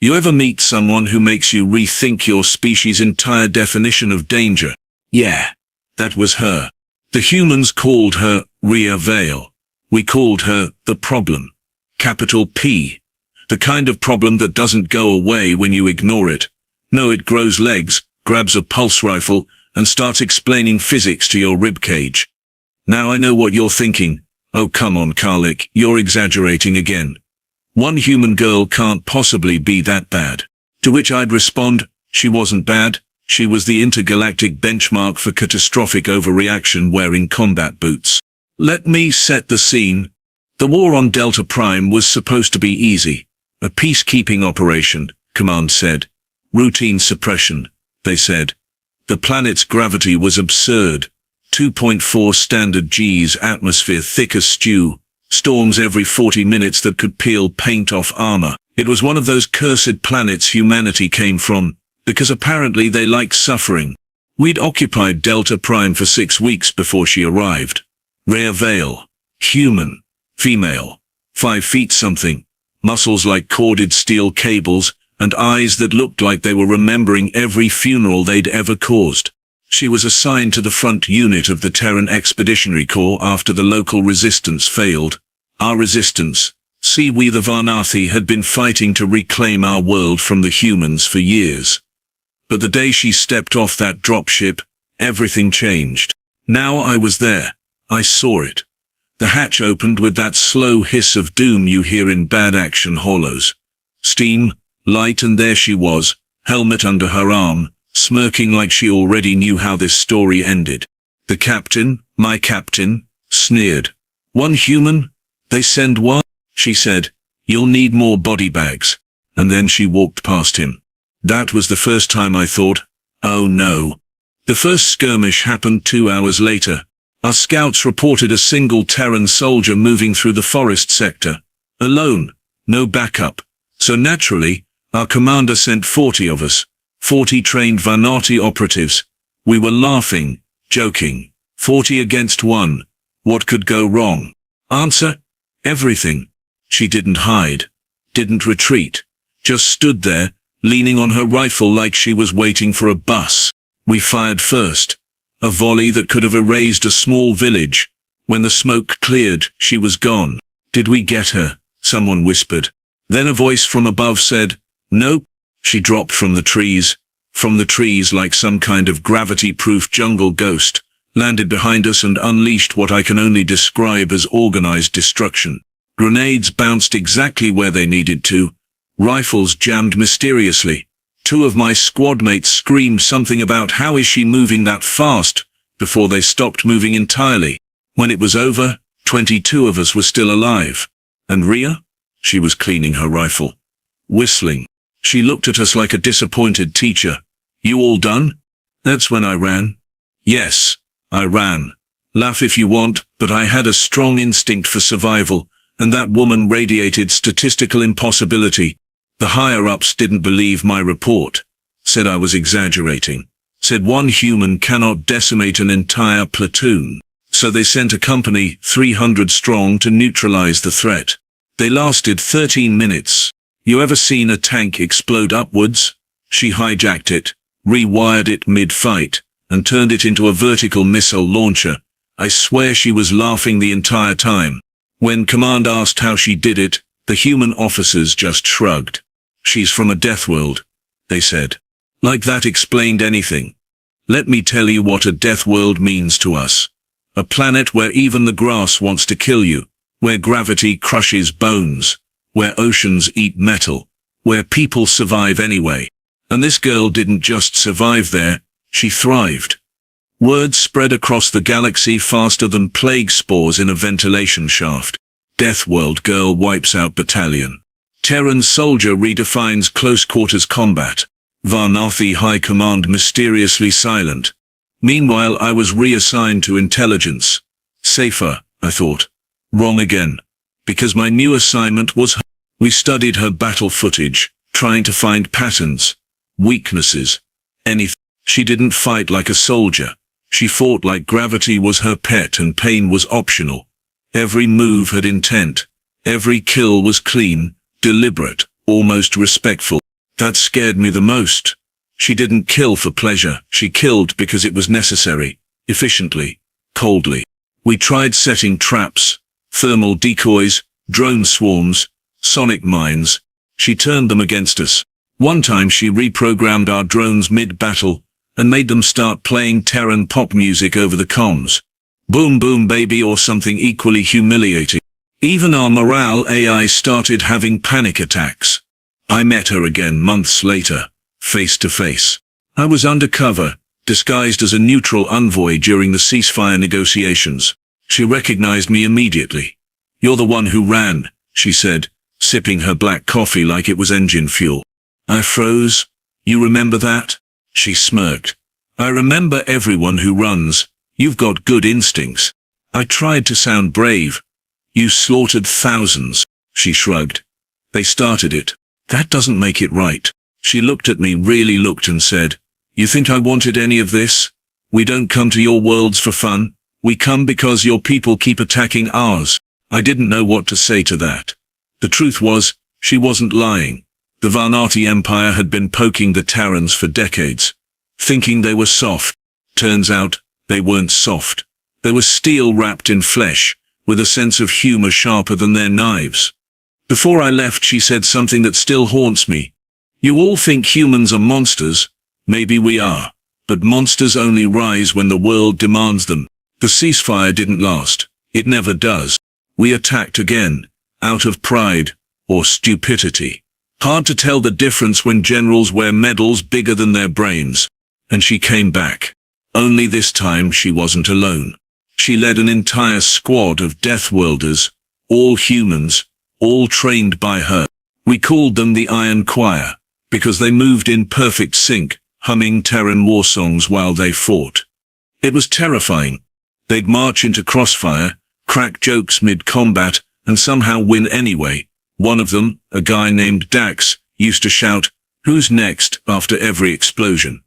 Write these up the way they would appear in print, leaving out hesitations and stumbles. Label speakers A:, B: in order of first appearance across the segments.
A: You ever meet someone who makes you rethink your species' entire definition of danger? Yeah, that was her. The humans called her Real Veil. We called her the problem. Capital P. The kind of problem that doesn't go away when you ignore it. No, it grows legs, grabs a pulse rifle, and starts explaining physics to your ribcage. Now I know what you're thinking. Oh, come on, Karlik, you're exaggerating again. One human girl can't possibly be that bad. To which I'd respond, she wasn't bad. She was the intergalactic benchmark for catastrophic overreaction wearing combat boots. Let me set the scene. The war on Delta Prime was supposed to be easy. A peacekeeping operation, Command said. Routine suppression, they said. The planet's gravity was absurd. 2.4 standard Gs, atmosphere thick as stew. Storms every 40 minutes that could peel paint off armor. It was one of those cursed planets humanity came from, because apparently they like suffering. We'd occupied Delta Prime for 6 weeks before she arrived. Rare Veil. Human. Female. 5 feet something. Muscles like corded steel cables, and eyes that looked like they were remembering every funeral they'd ever caused. She was assigned to the front unit of the Terran Expeditionary Corps after the local resistance failed. Our resistance, see, we the Varnathi had been fighting to reclaim our world from the humans for years. But the day she stepped off that dropship, everything changed. Now I was there. I saw it. The hatch opened with that slow hiss of doom you hear in bad action hollows. Steam, light, and there she was, helmet under her arm, smirking like she already knew how this story ended. The captain, my captain, sneered. One human? They send one? She said. You'll need more body bags. And then she walked past him. That was the first time I thought, oh no. The first skirmish happened 2 hours later. Our scouts reported a single Terran soldier moving through the forest sector. Alone. No backup. So naturally, our commander sent 40 of us. 40 trained Varnathi operatives. We were laughing, joking. 40 against 1. What could go wrong? Answer? Everything. She didn't hide. Didn't retreat. Just stood there, leaning on her rifle like she was waiting for a bus. We fired first. A volley that could have erased a small village. When the smoke cleared, she was gone. Did we get her? Someone whispered. Then a voice from above said, nope. She dropped from the trees. From the trees like some kind of gravity-proof jungle ghost, landed behind us and unleashed what I can only describe as organized destruction. Grenades bounced exactly where they needed to. Rifles jammed mysteriously. 2 of my squad mates screamed something about how is she moving that fast, before they stopped moving entirely. When it was over, 22 of us were still alive. And Rhea? She was cleaning her rifle. Whistling. She looked at us like a disappointed teacher. You all done? That's when I ran. Yes, I ran. Laugh if you want, but I had a strong instinct for survival, and that woman radiated statistical impossibility. The higher-ups didn't believe my report. Said I was exaggerating. Said one human cannot decimate an entire platoon. So they sent a company, 300 strong, to neutralize the threat. They lasted 13 minutes. You ever seen a tank explode upwards? She hijacked it, rewired it mid-fight, and turned it into a vertical missile launcher. I swear she was laughing the entire time. When Command asked how she did it, the human officers just shrugged. She's from a Deathworld, they said. Like that explained anything. Let me tell you what a Deathworld means to us. A planet where even the grass wants to kill you, where gravity crushes bones, where oceans eat metal, where people survive anyway. And this girl didn't just survive there, she thrived. Word spread across the galaxy faster than plague spores in a ventilation shaft. Deathworld girl wipes out battalion. Terran soldier redefines close-quarters combat. Varnathi High Command mysteriously silent. Meanwhile I was reassigned to intelligence. Safer, I thought. Wrong again. Because my new assignment was her. We studied her battle footage, trying to find patterns, weaknesses, anything. She didn't fight like a soldier. She fought like gravity was her pet and pain was optional. Every move had intent. Every kill was clean, deliberate, almost respectful. That scared me the most. She didn't kill for pleasure, she killed because it was necessary, efficiently, coldly. We tried setting traps, thermal decoys, drone swarms, sonic mines. She turned them against us. One time she reprogrammed our drones mid-battle and made them start playing Terran pop music over the comms. Boom boom baby or something equally humiliating. Even our morale AI started having panic attacks. I met her again months later, face to face. I was undercover, disguised as a neutral envoy during the ceasefire negotiations. She recognized me immediately. "You're the one who ran," she said, sipping her black coffee like it was engine fuel. I froze. "You remember that?" She smirked. "I remember everyone who runs. You've got good instincts." I tried to sound brave. "You slaughtered thousands," she shrugged. "They started it. That doesn't make it right." She looked at me, really looked, and said, "You think I wanted any of this? We don't come to your worlds for fun. We come because your people keep attacking ours." I didn't know what to say to that. The truth was, she wasn't lying. The Varnati Empire had been poking the Terrans for decades, thinking they were soft. Turns out, they weren't soft. They were steel wrapped in flesh, with a sense of humor sharper than their knives. Before I left, she said something that still haunts me. "You all think humans are monsters. Maybe we are. But monsters only rise when the world demands them." The ceasefire didn't last. It never does. We attacked again, out of pride, or stupidity. Hard to tell the difference when generals wear medals bigger than their brains. And she came back. Only this time she wasn't alone. She led an entire squad of Deathworlders, all humans, all trained by her. We called them the Iron Choir, because they moved in perfect sync, humming Terran war songs while they fought. It was terrifying. They'd march into crossfire, crack jokes mid-combat, and somehow win anyway. One of them, a guy named Dax, used to shout, "Who's next?" after every explosion.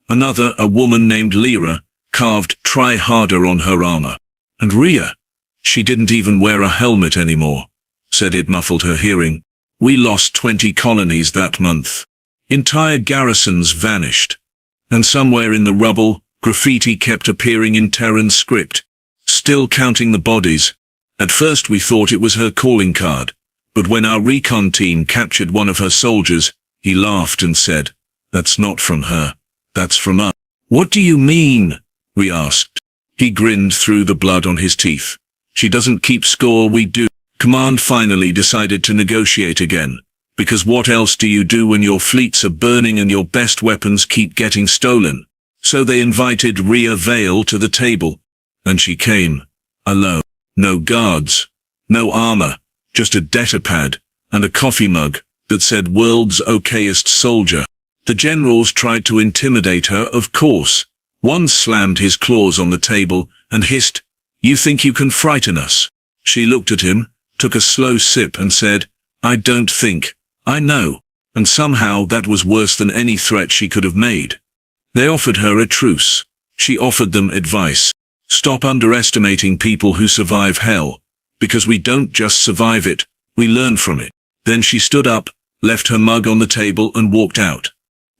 A: Another, a woman named Lyra, carved "Try harder" on her armor. And Rhea, she didn't even wear a helmet anymore, said it muffled her hearing. We lost 20 colonies that month. Entire garrisons vanished. And somewhere in the rubble, graffiti kept appearing in Terran script, still counting the bodies. At first we thought it was her calling card, but when our recon team captured one of her soldiers, he laughed and said, "That's not from her. That's from us." "What do you mean?" we asked. He grinned through the blood on his teeth. "She doesn't keep score, we do." Command finally decided to negotiate again, because what else do you do when your fleets are burning and your best weapons keep getting stolen? So they invited Rhea Vale to the table, and she came, alone. No guards, no armor, just a datapad, and a coffee mug that said "World's okayest soldier." The generals tried to intimidate her, of course. One slammed his claws on the table and hissed, "You think you can frighten us?" She looked at him, took a slow sip and said, "I don't think, I know." And somehow that was worse than any threat she could have made. They offered her a truce. She offered them advice. Stop underestimating people who survive hell, because we don't just survive it, we learn from it. Then she stood up, left her mug on the table and walked out.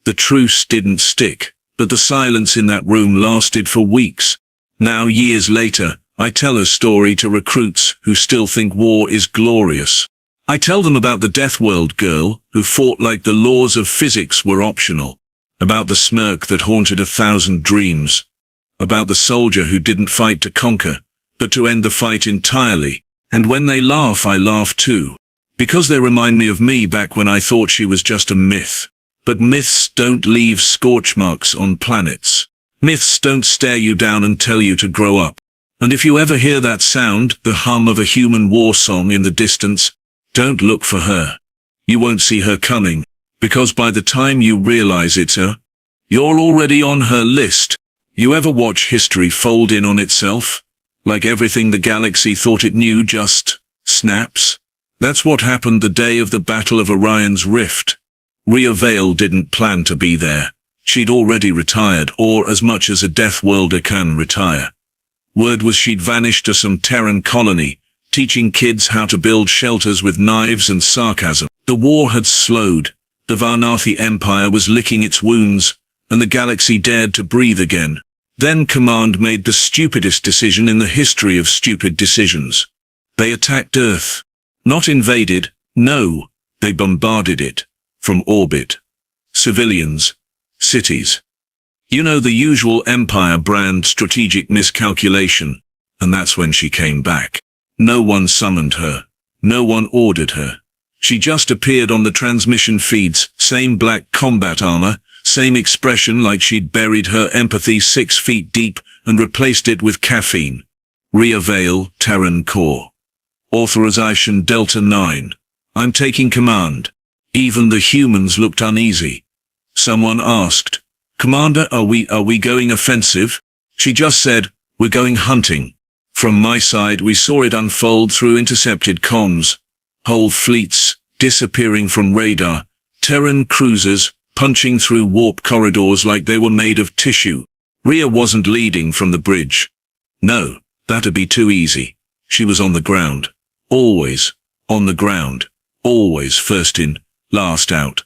A: The truce didn't stick, but the silence in that room lasted for weeks. Now, years later, I tell her story to recruits who still think war is glorious. I tell them about the Deathworld girl who fought like the laws of physics were optional, about the smirk that haunted 1,000 dreams, about the soldier who didn't fight to conquer, but to end the fight entirely. And when they laugh, I laugh too, because they remind me of me back when I thought she was just a myth. But myths don't leave scorch marks on planets. Myths don't stare you down and tell you to grow up. And if you ever hear that sound, the hum of a human war song in the distance, don't look for her. You won't see her coming, because by the time you realize it's her, you're already on her list. You ever watch history fold in on itself? Like everything the galaxy thought it knew just snaps? That's what happened the day of the Battle of Orion's Rift. Rhea Vale didn't plan to be there. She'd already retired, or as much as a Deathworlder can retire. Word was she'd vanished to some Terran colony, teaching kids how to build shelters with knives and sarcasm. The war had slowed, The Varnathi Empire was licking its wounds, and the galaxy dared to breathe again. Then Command made the stupidest decision in the history of stupid decisions. They attacked Earth. Not invaded, no, they bombarded it. From orbit. Civilians. Cities. You know, the usual Empire brand strategic miscalculation. And that's when she came back. No one summoned her. No one ordered her. She just appeared on the transmission feeds, same black combat armor, same expression like she'd buried her empathy 6 feet deep and replaced it with caffeine. Rhea Vale, Terran Core. Authorization Delta 9. I'm taking command. Even the humans looked uneasy. Someone asked, Commander, are we going offensive? She just said, we're going hunting. From my side we saw it unfold through intercepted comms. Whole fleets, disappearing from radar, Terran cruisers, punching through warp corridors like they were made of tissue. Rhea wasn't leading from the bridge. No, that'd be too easy. She was on the ground. Always. On the ground. Always first in, last out.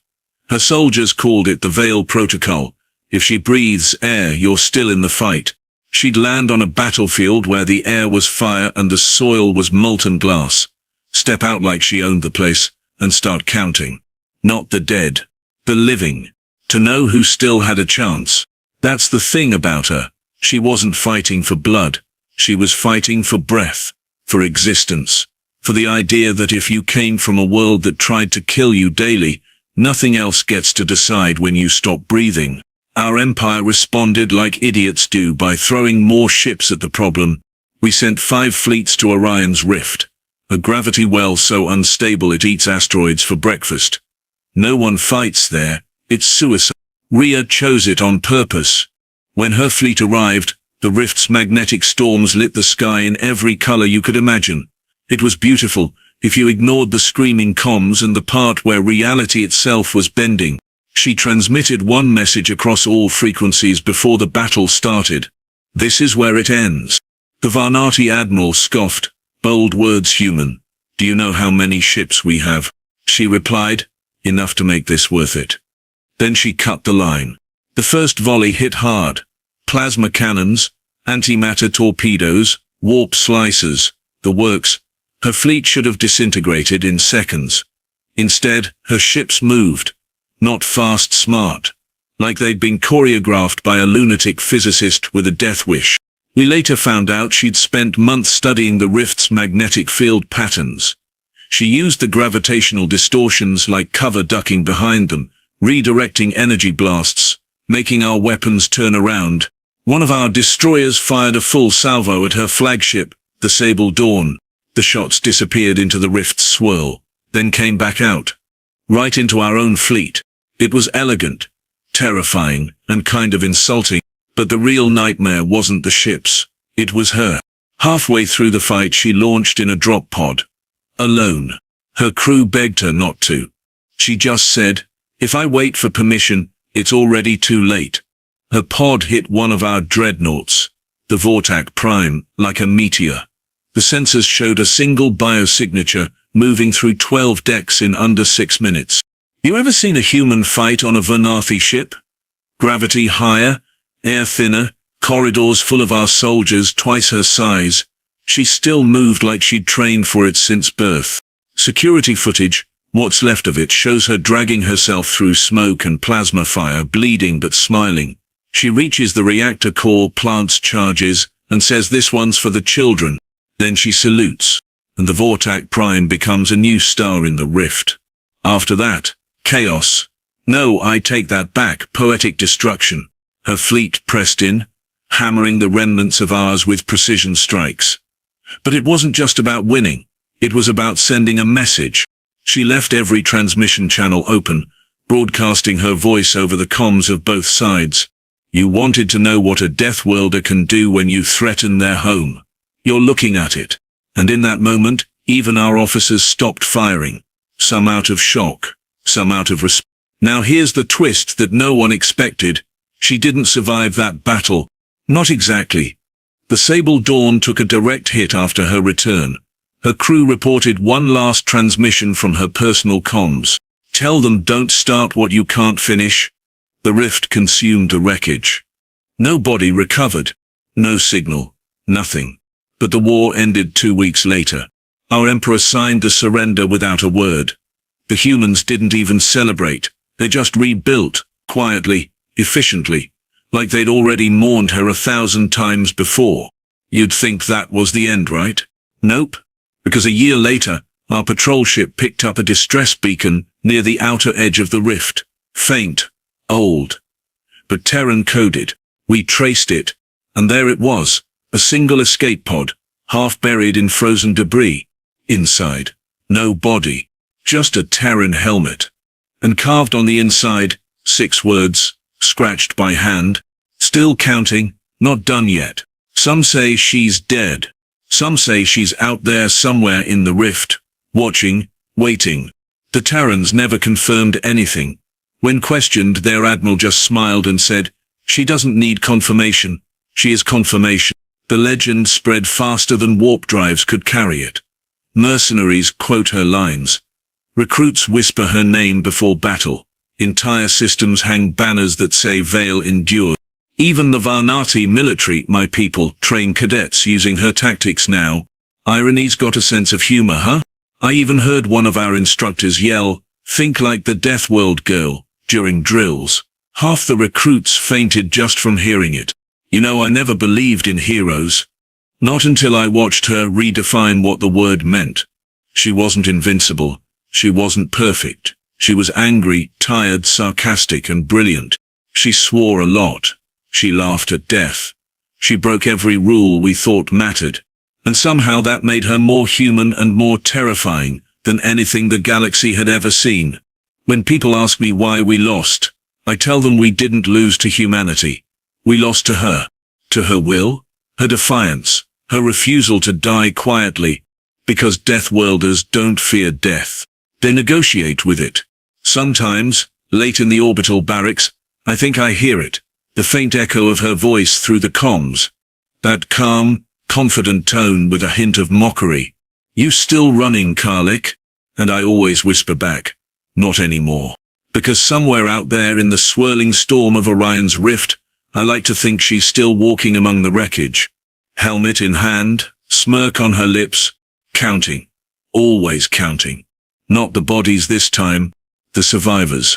A: Her soldiers called it the Veil Protocol. If she breathes air, you're still in the fight. She'd land on a battlefield where the air was fire and the soil was molten glass. Step out like she owned the place, and start counting. Not the dead. The living. To know who still had a chance. That's the thing about her. She wasn't fighting for blood. She was fighting for breath. For existence. For the idea that if you came from a world that tried to kill you daily, nothing else gets to decide when you stop breathing. Our empire responded like idiots do by throwing more ships at the problem. We sent 5 fleets to Orion's Rift. A gravity well so unstable it eats asteroids for breakfast. No one fights there. It's suicide. Rhea chose it on purpose. When her fleet arrived, the Rift's magnetic storms lit the sky in every color you could imagine. It was beautiful, if you ignored the screaming comms and the part where reality itself was bending. She transmitted one message across all frequencies before the battle started. This is where it ends. The Varnathi admiral scoffed. Bold words, human. Do you know how many ships we have? She replied, enough to make this worth it. Then she cut the line. The first volley hit hard. Plasma cannons, antimatter torpedoes, warp slicers, the works. Her fleet should have disintegrated in seconds. Instead, her ships moved. Not fast, smart. Like they'd been choreographed by a lunatic physicist with a death wish. We later found out she'd spent months studying the Rift's magnetic field patterns. She used the gravitational distortions like cover ducking behind them, redirecting energy blasts, making our weapons turn around. One of our destroyers fired a full salvo at her flagship, the Sable Dawn. The shots disappeared into the Rift's swirl, then came back out. Right into our own fleet. It was elegant, terrifying, and kind of insulting, but the real nightmare wasn't the ships, it was her. Halfway through the fight she launched in a drop pod. Alone. Her crew begged her not to. She just said, if I wait for permission, it's already too late. Her pod hit one of our dreadnoughts, the Vortak Prime, like a meteor. The sensors showed a single biosignature, moving through 12 decks in under 6 minutes. You ever seen a human fight on a Varnathi ship? Gravity higher, air thinner, corridors full of our soldiers twice her size. She still moved like she'd trained for it since birth. Security footage, what's left of it, shows her dragging herself through smoke and plasma fire, bleeding but smiling. She reaches the reactor core, plants charges, and says this one's for the children. Then she salutes, and the Vortak Prime becomes a new star in the Rift. After that, chaos. No, I take that back, poetic destruction. Her fleet pressed in, hammering the remnants of ours with precision strikes. But it wasn't just about winning. It was about sending a message. She left every transmission channel open, broadcasting her voice over the comms of both sides. You wanted to know what a Deathworlder can do when you threaten their home. You're looking at it. And in that moment, even our officers stopped firing. Some out of shock, some out of respect. Now here's the twist that no one expected. She didn't survive that battle. Not exactly. The Sable Dawn took a direct hit after her return. Her crew reported one last transmission from her personal comms. Tell them don't start what you can't finish. The rift consumed the wreckage. No body recovered. No signal. Nothing. But the war ended 2 weeks later. Our emperor signed the surrender without a word. The humans didn't even celebrate. They just rebuilt, quietly, efficiently, like they'd already mourned her 1,000 times before. You'd think that was the end, right? Nope. Because a year later, our patrol ship picked up a distress beacon near the outer edge of the rift. Faint. Old. But Terran-coded. We traced it. And there it was. A single escape pod, half buried in frozen debris. Inside. No body. Just a Terran helmet. And carved on the inside, 6 words, scratched by hand. Still counting, not done yet. Some say she's dead. Some say she's out there somewhere in the rift, watching, waiting. The Terrans never confirmed anything. When questioned, their admiral just smiled and said, "She doesn't need confirmation. She is confirmation." The legend spread faster than warp drives could carry it. Mercenaries quote her lines. Recruits whisper her name before battle. Entire systems hang banners that say Vale endures. Even the Varnati military, my people, train cadets using her tactics now. Irony's got a sense of humor, huh? I even heard one of our instructors yell, "Think like the Deathworld girl," during drills. Half the recruits fainted just from hearing it. You know, I never believed in heroes. Not until I watched her redefine what the word meant. She wasn't invincible. She wasn't perfect. She was angry, tired, sarcastic, and brilliant. She swore a lot. She laughed at death. She broke every rule we thought mattered. And somehow that made her more human and more terrifying than anything the galaxy had ever seen. When people ask me why we lost, I tell them we didn't lose to humanity. We lost to her. To her will, her defiance, her refusal to die quietly. Because Deathworlders don't fear death. They negotiate with it. Sometimes, late in the orbital barracks, I think I hear it. The faint echo of her voice through the comms. That calm, confident tone with a hint of mockery. "You still running, Karlik?" And I always whisper back, "Not anymore." Because somewhere out there in the swirling storm of Orion's rift, I like to think she's still walking among the wreckage. Helmet in hand, smirk on her lips, counting. Always counting. Not the bodies this time, the survivors.